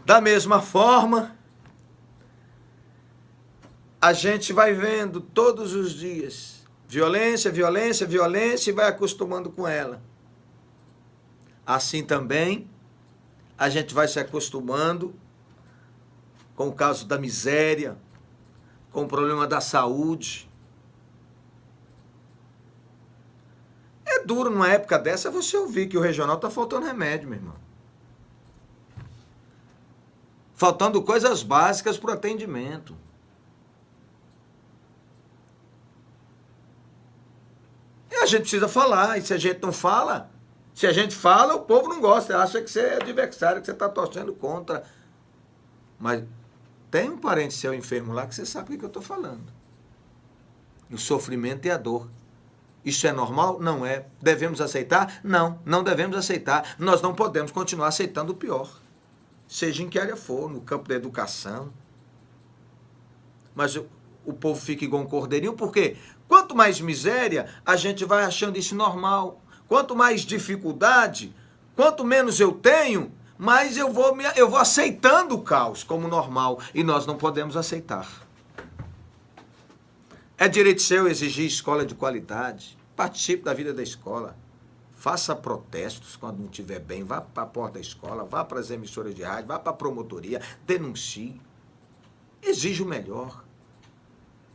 Da mesma forma, a gente vai vendo todos os dias violência, violência, violência e vai acostumando com ela. Assim também, a gente vai se acostumando com o caso da miséria, com o problema da saúde. É duro numa época dessa você ouvir que o regional está faltando remédio, meu irmão. Faltando coisas básicas para o atendimento. E a gente precisa falar, e se a gente não fala, se a gente fala, o povo não gosta, acha que você é adversário, que você está torcendo contra. Mas tem um parente seu enfermo lá que você sabe o que eu estou falando. O sofrimento e a dor. Isso é normal? Não é. Devemos aceitar? Não, não devemos aceitar. Nós não podemos continuar aceitando o pior. Seja em que área for, no campo da educação. Mas o povo fica igual um cordeirinho, porque quanto mais miséria, a gente vai achando isso normal. Quanto mais dificuldade, quanto menos eu tenho, mais eu vou aceitando o caos como normal. E nós não podemos aceitar. É direito seu exigir escola de qualidade. Participe da vida da escola. Faça protestos quando não estiver bem. Vá para a porta da escola, vá para as emissoras de rádio, vá para a promotoria, denuncie. Exige o melhor.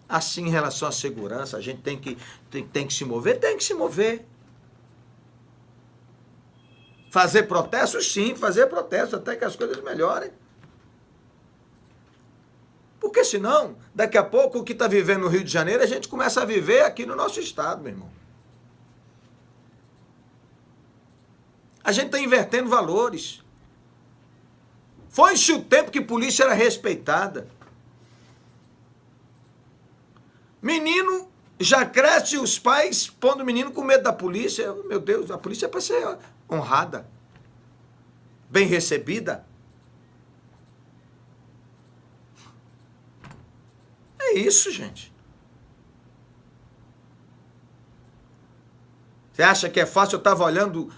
Assim, em relação à segurança, a gente tem que se mover? Tem que se mover. Fazer protestos? Sim, fazer protestos até que as coisas melhorem. Porque senão, daqui a pouco, o que está vivendo no Rio de Janeiro, a gente começa a viver aqui no nosso estado, meu irmão. A gente está invertendo valores. Foi-se o tempo que a polícia era respeitada. Menino já cresce os pais pondo o menino com medo da polícia. Meu Deus, a polícia é para ser honrada, bem recebida. É isso, gente. Você acha que é fácil? Eu estava olhando,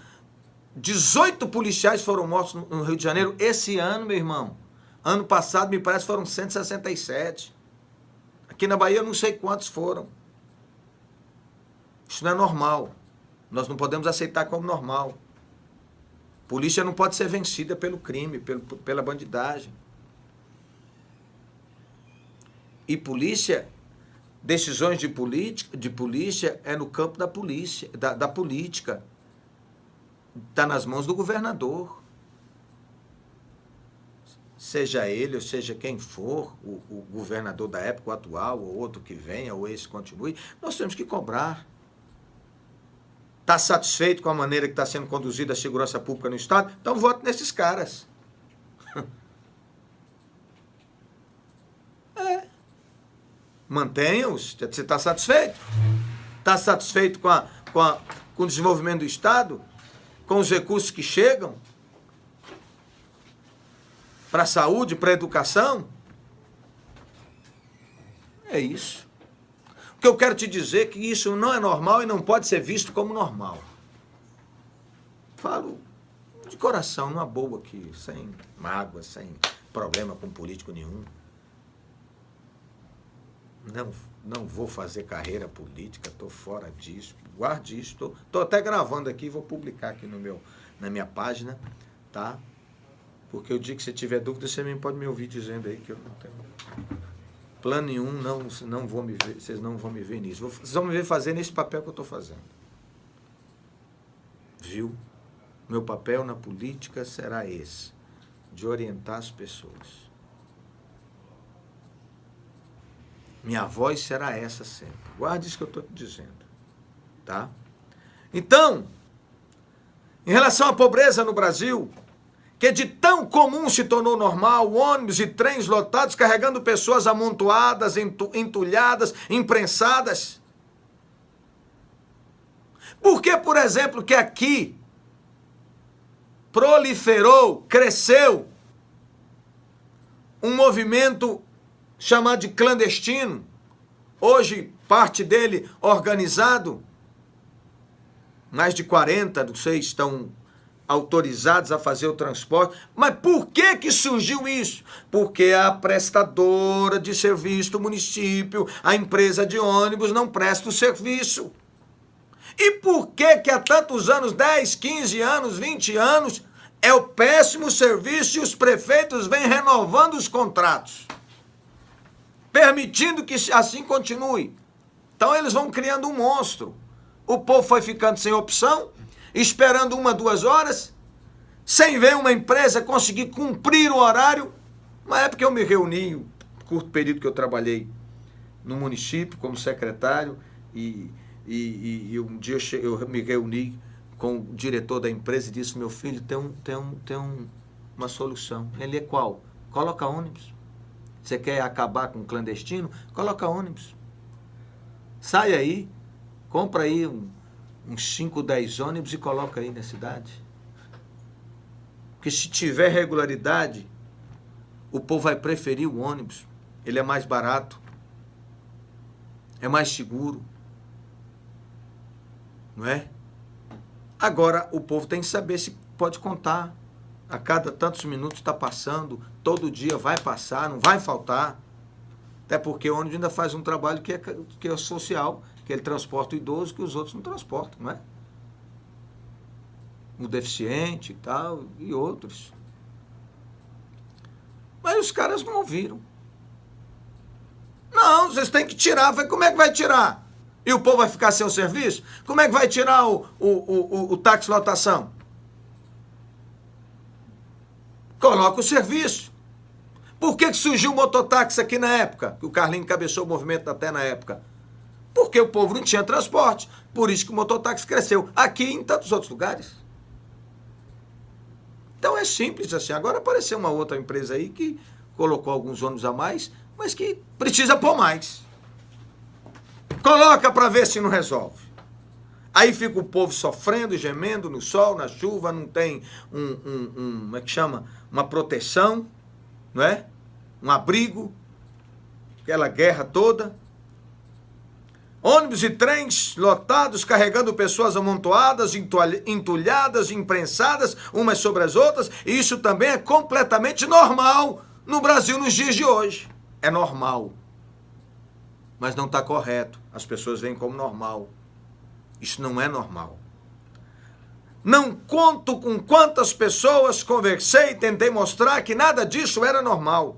18 policiais foram mortos no Rio de Janeiro esse ano, meu irmão. Ano passado, me parece, foram 167. Aqui na Bahia, eu não sei quantos foram. Isso não é normal. Nós não podemos aceitar como normal. Polícia não pode ser vencida pelo crime, pela bandidagem. E polícia, decisões de polícia é no campo da polícia, da política. Está nas mãos do governador. Seja ele ou seja quem for, o governador da época, o atual, ou outro que venha, ou esse continue, nós temos que cobrar. Está satisfeito com a maneira que está sendo conduzida a segurança pública no Estado? Então vote nesses caras. Mantenha-os. Você está satisfeito? Está satisfeito com o desenvolvimento do Estado? Com os recursos que chegam? Para a saúde, para a educação? É isso. O que eu quero te dizer é que isso não é normal e não pode ser visto como normal. Falo de coração, numa boa aqui, sem mágoa, sem problema com político nenhum. Não vou fazer carreira política, estou fora disso. Guarde isso, estou até gravando aqui, vou publicar aqui na minha página, tá? Porque eu digo que se tiver dúvida, você também pode me ouvir dizendo aí que eu não tenho plano nenhum, não vou me ver, vocês não vão me ver nisso. Vocês vão me ver fazendo esse papel que eu estou fazendo. Viu? Meu papel na política será esse, de orientar as pessoas. Minha voz será essa sempre. Guarde isso que eu estou te dizendo. Tá? Então, em relação à pobreza no Brasil, que de tão comum se tornou normal, ônibus e trens lotados carregando pessoas amontoadas, entulhadas, imprensadas. Por que, por exemplo, que aqui proliferou, cresceu um movimento chamado de clandestino, hoje parte dele organizado, mais de 40, não sei, estão autorizados a fazer o transporte. Mas por que surgiu isso? Porque a prestadora de serviço do município, a empresa de ônibus, não presta o serviço. E por que há tantos anos, 10, 15 anos, 20 anos, é o péssimo serviço e os prefeitos vêm renovando os contratos, permitindo que assim continue? Então eles vão criando um monstro. O povo foi ficando sem opção, esperando 1, 2 horas, sem ver uma empresa conseguir cumprir o horário. Uma época eu me reuni, um curto período que eu trabalhei no município como secretário, e um dia eu me reuni com o diretor da empresa e disse: meu filho, tem uma solução. Ele é qual? Coloca ônibus. Você quer acabar com o clandestino? Coloca ônibus. Sai aí, compra aí uns 5, 10 ônibus e coloca aí na cidade. Porque se tiver regularidade, o povo vai preferir o ônibus. Ele é mais barato, é mais seguro, não é? Agora, o povo tem que saber se pode contar. A cada tantos minutos está passando, todo dia vai passar, não vai faltar. Até porque o ônibus ainda faz um trabalho que é social, que ele transporta o idoso que os outros não transportam, não é? O deficiente e tal, e outros. Mas os caras não ouviram. Não, vocês têm que tirar. Como é que vai tirar? E o povo vai ficar sem o serviço? Como é que vai tirar o táxi lotação? Coloca o serviço. Por que surgiu o mototáxi aqui na época? Que o Carlinhos encabeçou o movimento até na época. Porque o povo não tinha transporte. Por isso que o mototáxi cresceu. Aqui e em tantos outros lugares. Então é simples assim. Agora apareceu uma outra empresa aí que colocou alguns ônibus a mais, mas que precisa pôr mais. Coloca para ver se não resolve. Aí fica o povo sofrendo, gemendo no sol, na chuva, não tem como é que chama? Uma proteção, não é? Um abrigo, aquela guerra toda. Ônibus e trens lotados, carregando pessoas amontoadas, entulhadas, imprensadas, umas sobre as outras, e isso também é completamente normal no Brasil nos dias de hoje. É normal. Mas não está correto. As pessoas veem como normal. Isso não é normal. Não conto com quantas pessoas conversei e tentei mostrar que nada disso era normal.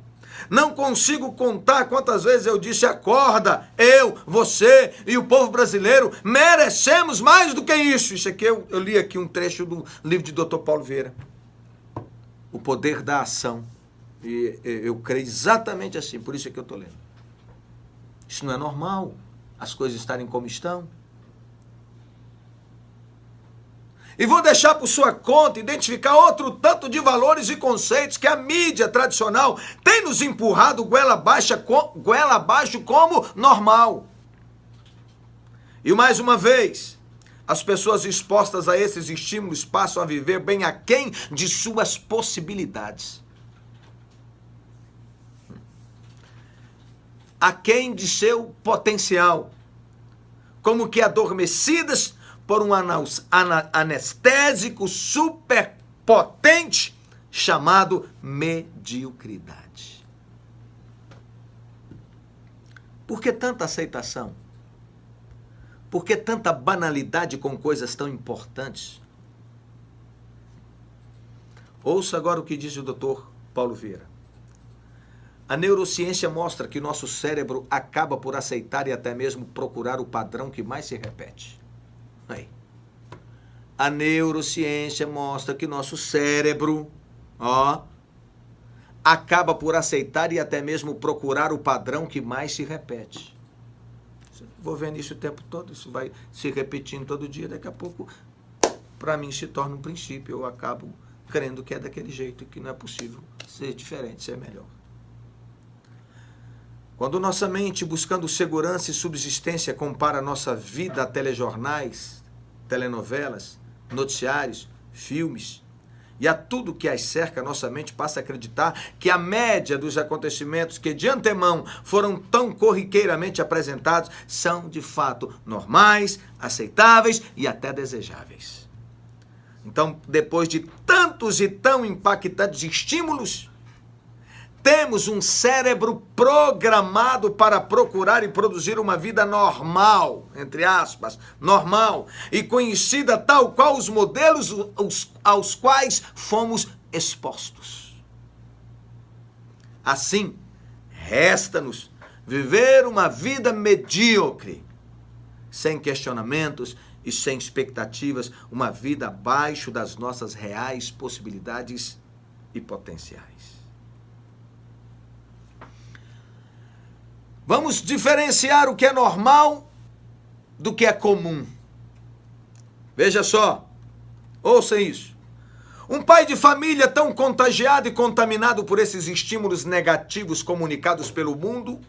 Não consigo contar quantas vezes eu disse: acorda, eu, você e o povo brasileiro merecemos mais do que isso. Isso aqui eu li aqui um trecho do livro de Dr. Paulo Vieira. O poder da ação. E eu creio exatamente assim, por isso é que eu estou lendo. Isso não é normal, as coisas estarem como estão. E vou deixar por sua conta identificar outro tanto de valores e conceitos que a mídia tradicional tem nos empurrado goela abaixo como normal. E mais uma vez, as pessoas expostas a esses estímulos passam a viver bem aquém de suas possibilidades. Aquém de seu potencial. Como que adormecidas por um anestésico superpotente chamado mediocridade. Por que tanta aceitação? Por que tanta banalidade com coisas tão importantes? Ouça agora o que diz o Dr. Paulo Vieira. A neurociência mostra que nosso cérebro acaba por aceitar e até mesmo procurar o padrão que mais se repete. Aí. A neurociência mostra que nosso cérebro, acaba por aceitar e até mesmo procurar o padrão que mais se repete. Vou vendo isso o tempo todo, isso vai se repetindo todo dia, daqui a pouco, para mim, se torna um princípio. Eu acabo crendo que é daquele jeito, que não é possível ser diferente, ser melhor. Quando nossa mente, buscando segurança e subsistência, compara nossa vida a telejornais, telenovelas, noticiários, filmes, e a tudo que as cerca, nossa mente passa a acreditar que a média dos acontecimentos que de antemão foram tão corriqueiramente apresentados são de fato normais, aceitáveis e até desejáveis. Então, depois de tantos e tão impactantes estímulos, temos um cérebro programado para procurar e produzir uma vida normal, entre aspas, normal, e conhecida tal qual os modelos aos quais fomos expostos. Assim, resta-nos viver uma vida medíocre, sem questionamentos e sem expectativas, uma vida abaixo das nossas reais possibilidades e potenciais. Vamos diferenciar o que é normal do que é comum. Veja só, ouça isso. Um pai de família tão contagiado e contaminado por esses estímulos negativos comunicados pelo mundo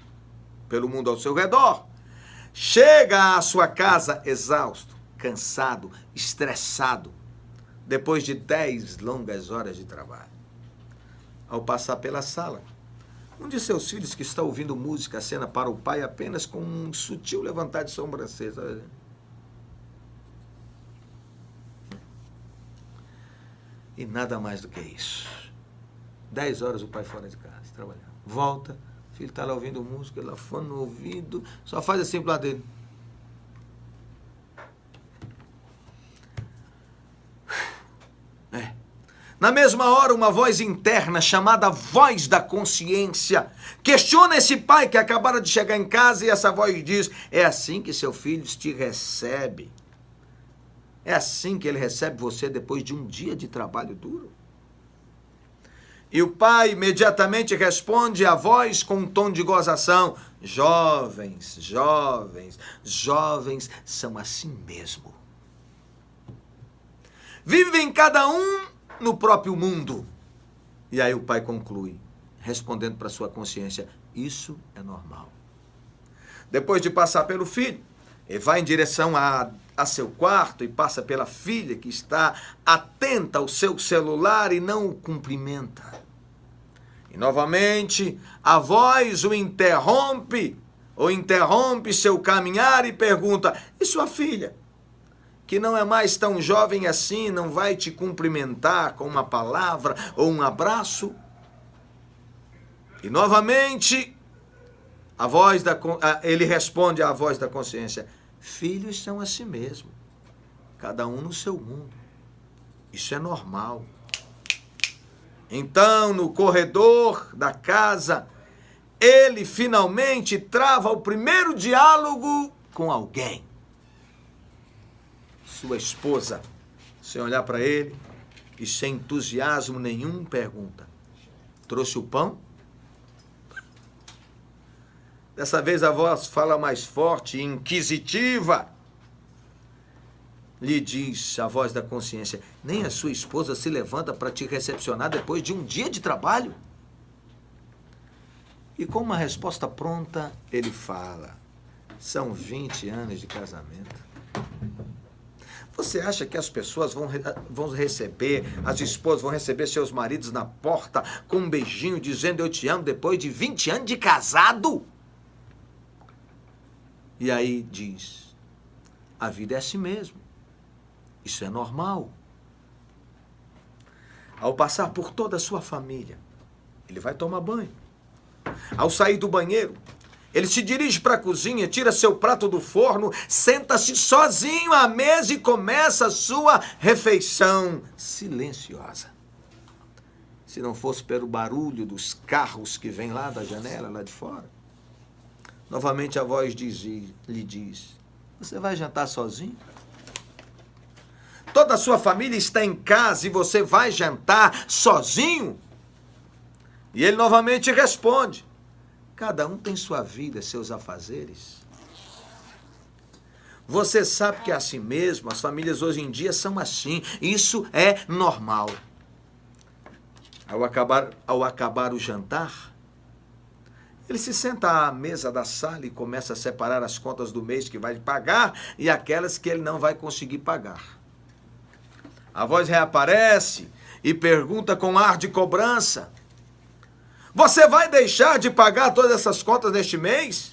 ao seu redor, chega à sua casa exausto, cansado, estressado, depois de 10 longas horas de trabalho. Ao passar pela sala, um de seus filhos que está ouvindo música acena para o pai apenas com um sutil levantar de sobrancelha. E nada mais do que isso. 10 horas o pai fora de casa, trabalhando. Volta, o filho está lá ouvindo música, lá fone no ouvido, só faz assim pro lado dele. Na mesma hora, uma voz interna, chamada voz da consciência, questiona esse pai que acabara de chegar em casa e essa voz diz: é assim que seu filho te recebe? É assim que ele recebe você depois de um dia de trabalho duro? E o pai imediatamente responde à voz com um tom de gozação: jovens, jovens, jovens são assim mesmo. Vivem cada um no próprio mundo. E aí o pai conclui, respondendo para sua consciência: isso é normal. Depois de passar pelo filho, ele vai em direção a seu quarto e passa pela filha que está atenta ao seu celular e não o cumprimenta. E novamente a voz o interrompe seu caminhar e pergunta: e sua filha, que não é mais tão jovem assim, não vai te cumprimentar com uma palavra ou um abraço? E novamente ele responde à voz da consciência: filhos são assim mesmo, cada um no seu mundo. Isso é normal. Então, no corredor da casa, ele finalmente trava o primeiro diálogo com alguém. Sua esposa, sem olhar para ele e sem entusiasmo nenhum, pergunta: trouxe o pão? Dessa vez a voz fala mais forte e inquisitiva. Lhe diz a voz da consciência: nem a sua esposa se levanta para te recepcionar depois de um dia de trabalho? E com uma resposta pronta, ele fala: são 20 anos de casamento. Você acha que as pessoas vão receber, as esposas vão receber seus maridos na porta com um beijinho dizendo eu te amo depois de 20 anos de casado? E aí diz: a vida é assim mesmo. Isso é normal. Ao passar por toda a sua família, ele vai tomar banho. Ao sair do banheiro, ele se dirige para a cozinha, tira seu prato do forno, senta-se sozinho à mesa e começa a sua refeição silenciosa. Se não fosse pelo barulho dos carros que vêm lá da janela, lá de fora. Novamente a voz lhe diz: você vai jantar sozinho? Toda a sua família está em casa e você vai jantar sozinho? E ele novamente responde: cada um tem sua vida, seus afazeres. Você sabe que é assim mesmo, as famílias hoje em dia são assim, isso é normal. Ao acabar o jantar, ele se senta à mesa da sala e começa a separar as contas do mês que vai pagar e aquelas que ele não vai conseguir pagar. A voz reaparece e pergunta com ar de cobrança: você vai deixar de pagar todas essas contas neste mês?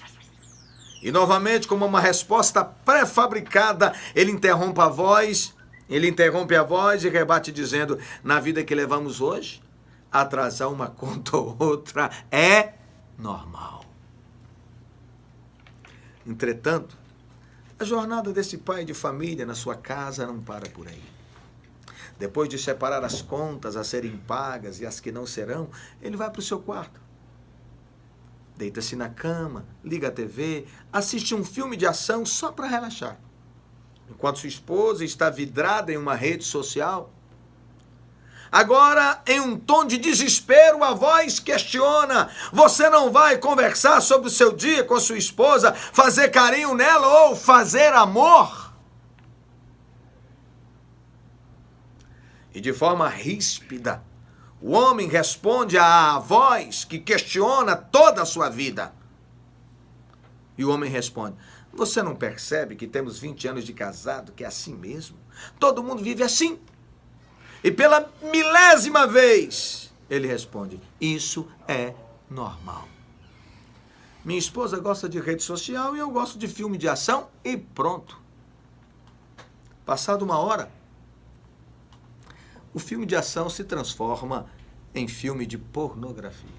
E novamente, como uma resposta pré-fabricada, ele interrompe a voz Ele interrompe a voz e rebate dizendo: na vida que levamos hoje, atrasar uma conta ou outra é normal. Entretanto, a jornada desse pai de família na sua casa não para por aí. Depois de separar as contas a serem pagas e as que não serão, ele vai para o seu quarto. Deita-se na cama, liga a TV, assiste um filme de ação só para relaxar. Enquanto sua esposa está vidrada em uma rede social. Agora, em um tom de desespero, a voz questiona: você não vai conversar sobre o seu dia com a sua esposa, fazer carinho nela ou fazer amor? E de forma ríspida, o homem responde à voz que questiona toda a sua vida. E o homem responde: você não percebe que temos 20 anos de casado, que é assim mesmo? Todo mundo vive assim. E pela milésima vez, ele responde: isso é normal. Minha esposa gosta de rede social e eu gosto de filme de ação e pronto. Passada uma hora, o filme de ação se transforma em filme de pornografia.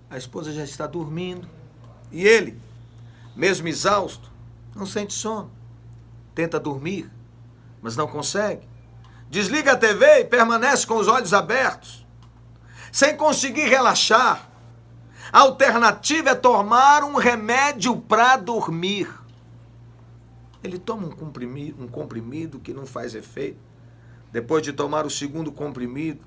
A esposa já está dormindo e ele, mesmo exausto, não sente sono. Tenta dormir, mas não consegue. Desliga a TV e permanece com os olhos abertos, sem conseguir relaxar. A alternativa é tomar um remédio para dormir. Ele toma um comprimido que não faz efeito. Depois de tomar o segundo comprimido,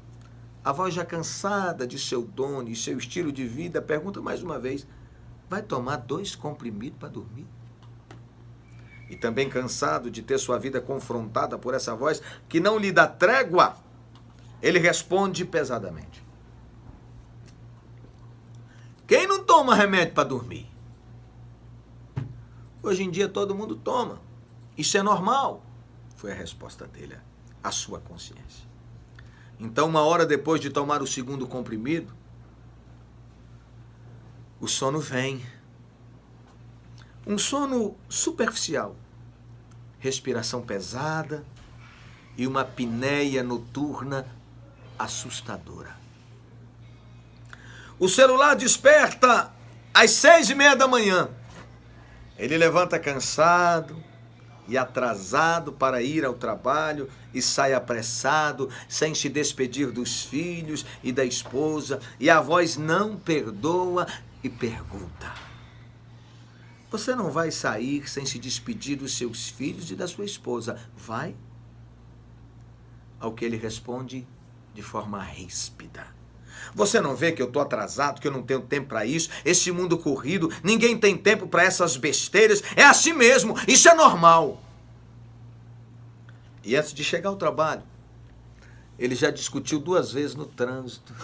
a voz já cansada de seu dono e seu estilo de vida pergunta mais uma vez: vai tomar 2 comprimidos para dormir? E também cansado de ter sua vida confrontada por essa voz que não lhe dá trégua, ele responde pesadamente: quem não toma remédio para dormir? Hoje em dia todo mundo toma. Isso é normal. Foi a resposta dele, a sua consciência. Então, uma hora depois de tomar o segundo comprimido, o sono vem. Um sono superficial, respiração pesada e uma apneia noturna assustadora. O celular desperta às 6:30 da manhã. Ele levanta cansado e atrasado para ir ao trabalho e sai apressado, sem se despedir dos filhos e da esposa, e a voz não perdoa e pergunta: você não vai sair sem se despedir dos seus filhos e da sua esposa, vai? Ao que ele responde de forma ríspida: você não vê que eu estou atrasado, que eu não tenho tempo para isso? Esse mundo corrido, ninguém tem tempo para essas besteiras. É assim mesmo, isso é normal. E antes de chegar ao trabalho, ele já discutiu 2 vezes no trânsito,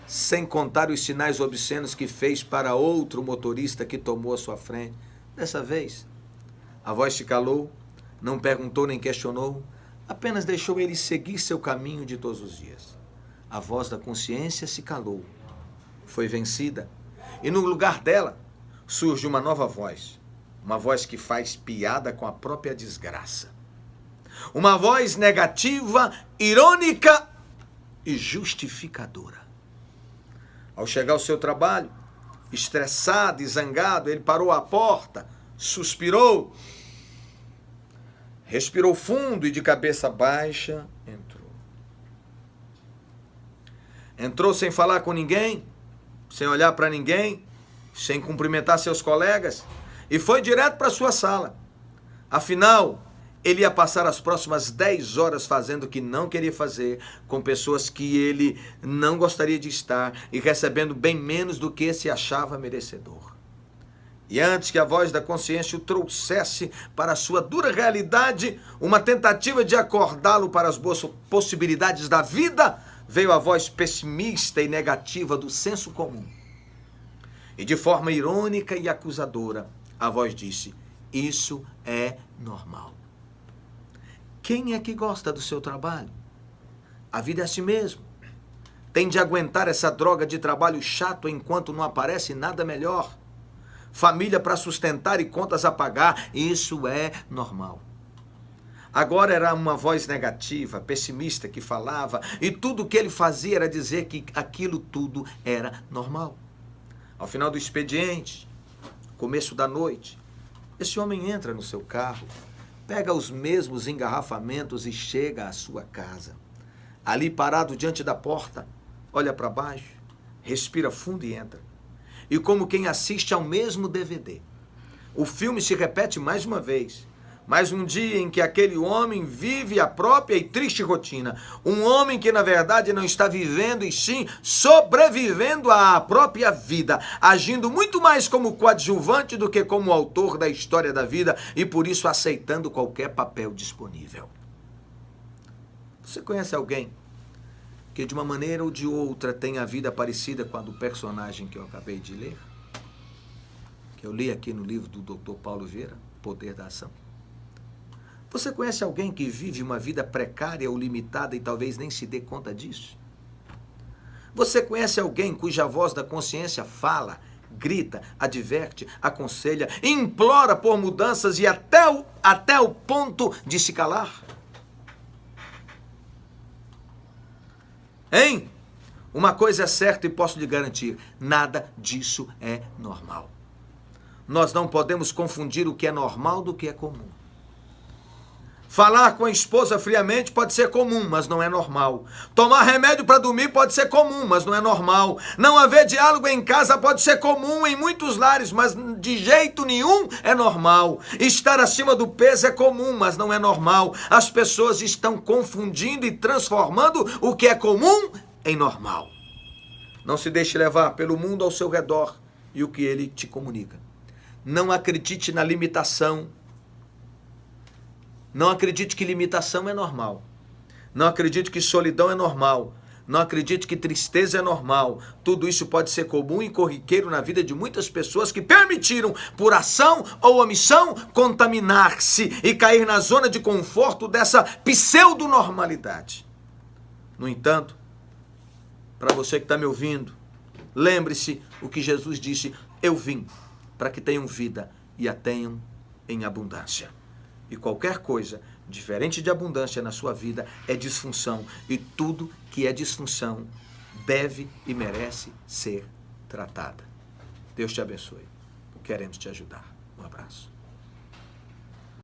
sem contar os sinais obscenos que fez para outro motorista que tomou a sua frente. Dessa vez, a voz se calou, não perguntou nem questionou, apenas deixou ele seguir seu caminho de todos os dias. A voz da consciência se calou, foi vencida, e no lugar dela surge uma nova voz, uma voz que faz piada com a própria desgraça. Uma voz negativa, irônica e justificadora. Ao chegar ao seu trabalho, estressado e zangado, ele parou à porta, suspirou, respirou fundo e de cabeça baixa entrou. Entrou sem falar com ninguém, sem olhar para ninguém, sem cumprimentar seus colegas e foi direto para sua sala. Afinal, ele ia passar as próximas 10 horas fazendo o que não queria fazer, com pessoas que ele não gostaria de estar e recebendo bem menos do que se achava merecedor. E antes que a voz da consciência o trouxesse para a sua dura realidade, uma tentativa de acordá-lo para as boas possibilidades da vida, veio a voz pessimista e negativa do senso comum. E de forma irônica e acusadora, a voz disse: isso é normal. Quem é que gosta do seu trabalho? A vida é assim mesmo. Tem de aguentar essa droga de trabalho chato enquanto não aparece nada melhor. Família para sustentar e contas a pagar, isso é normal. Agora era uma voz negativa, pessimista que falava, e tudo o que ele fazia era dizer que aquilo tudo era normal. Ao final do expediente, começo da noite, esse homem entra no seu carro, pega os mesmos engarrafamentos e chega à sua casa. Ali parado diante da porta, olha para baixo, respira fundo e entra. E como quem assiste ao mesmo DVD, o filme se repete mais uma vez. Mais um dia em que aquele homem vive a própria e triste rotina. Um homem que, na verdade, não está vivendo, e sim sobrevivendo à própria vida, agindo muito mais como coadjuvante do que como autor da história da vida e, por isso, aceitando qualquer papel disponível. Você conhece alguém que, de uma maneira ou de outra, tem a vida parecida com a do personagem que eu acabei de ler? Que eu li aqui no livro do Dr. Paulo Vieira, Poder da Ação. Você conhece alguém que vive uma vida precária ou limitada e talvez nem se dê conta disso? Você conhece alguém cuja voz da consciência fala, grita, adverte, aconselha, implora por mudanças e até o ponto de se calar? Hein? Uma coisa é certa e posso lhe garantir, nada disso é normal. Nós não podemos confundir o que é normal do que é comum. Falar com a esposa friamente pode ser comum, mas não é normal. Tomar remédio para dormir pode ser comum, mas não é normal. Não haver diálogo em casa pode ser comum em muitos lares, mas de jeito nenhum é normal. Estar acima do peso é comum, mas não é normal. As pessoas estão confundindo e transformando o que é comum em normal. Não se deixe levar pelo mundo ao seu redor e o que ele te comunica. Não acredite na limitação. Não acredite que limitação é normal. Não acredite que solidão é normal. Não acredite que tristeza é normal. Tudo isso pode ser comum e corriqueiro na vida de muitas pessoas que permitiram, por ação ou omissão, contaminar-se e cair na zona de conforto dessa pseudo-normalidade. No entanto, para você que está me ouvindo, lembre-se o que Jesus disse: eu vim para que tenham vida e a tenham em abundância. E qualquer coisa diferente de abundância na sua vida é disfunção. E tudo que é disfunção deve e merece ser tratada. Deus te abençoe. Queremos te ajudar. Um abraço.